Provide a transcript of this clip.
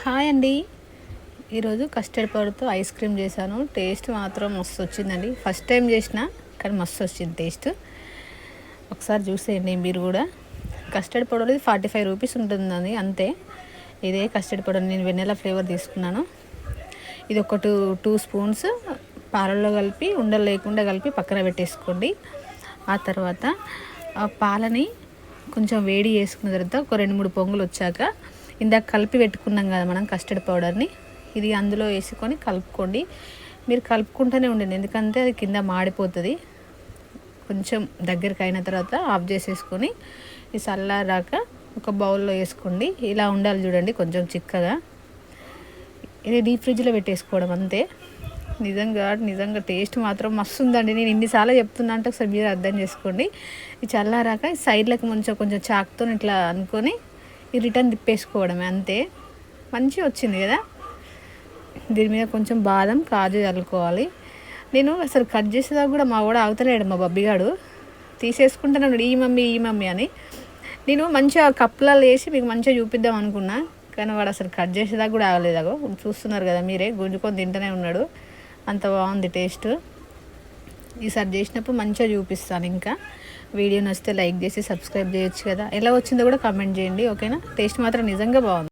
Hi అండి. ఈరోజు custard పౌడర్తో ice cream చేశాను. టేస్ట్ మాత్రం మస్తు వచ్చిందండి. ఫస్ట్ టైం చేసిన కానీ మస్తు వచ్చింది టేస్ట్. ఒకసారి చూసేయండి మీరు కూడా. కస్టర్డ్ పౌడర్ ఇది 45 రూపీస్ ఉంటుందని అంతే. ఇదే కస్టర్డ్ పౌడర్ నేను వెన్నెలా ఫ్లేవర్ తీసుకున్నాను. ఇది ఒక టూ స్పూన్స్ పాలల్లో కలిపి ఉండలు లేకుండా కలిపి పక్కన పెట్టేసుకోండి. ఆ తర్వాత ఆ పాలని కొంచెం వేడి చేసుకున్న తర్వాత ఒక 2-3 పొంగులు వచ్చాక ఇందాక కలిపి పెట్టుకున్నాం కదా మనం కస్టర్డ్ పౌడర్ని, ఇది అందులో వేసుకొని కలుపుకోండి. మీరు కలుపుకుంటూనే ఉండండి, ఎందుకంటే అది కింద మాడిపోతుంది. కొంచెం దగ్గరికి అయిన తర్వాత ఆఫ్ చేసేసుకొని ఈ చల్లారాక ఒక బౌల్లో వేసుకోండి. ఇలా ఉండాలి చూడండి, కొంచెం చిక్కగా. ఇది డీప్ ఫ్రిడ్జ్లో పెట్టేసుకోవడం అంతే. నిజంగా టేస్ట్ మాత్రం మస్తు ఉందండి. నేను ఇన్నిసార్లు చెప్తున్నా అంటే ఒకసారి మీరు అర్థం చేసుకోండి. ఈ చల్లారాక సైడ్లకు కొంచెం చాకుతో ఇట్లా అనుకొని ఈ రిటర్న్ తిప్పేసుకోవడమే అంతే. మంచిగా వచ్చింది కదా. దీని మీద కొంచెం బాదం కాజు చల్లుకోవాలి. నేను అసలు కట్ చేసేదాకా కూడా మా వాడు ఆగుతలేడు, మా బబ్బిగాడు తీసేసుకుంటున్నాడు ఈ మమ్మీ అని. నేను మంచిగా కప్పులలో వేసి మీకు మంచిగా చూపిద్దాం అనుకున్నా, కానీ వాడు అసలు కట్ చేసేదాకా కూడా ఆగలేదాగో. చూస్తున్నారు కదా మీరే, గుంజుకొని తింటూనే ఉన్నాడు. అంత బాగుంది టేస్ట్. ఈసారి చేసినప్పుడు మంచిగా చూపిస్తాను. ఇంకా వీడియో నచ్చితే లైక్ చేసి సబ్స్క్రైబ్ చేయొచ్చు కదా. ఎలా వచ్చిందో కూడా కామెంట్ చేయండి, ఓకేనా. టేస్ట్ మాత్రం నిజంగా బాగుంది.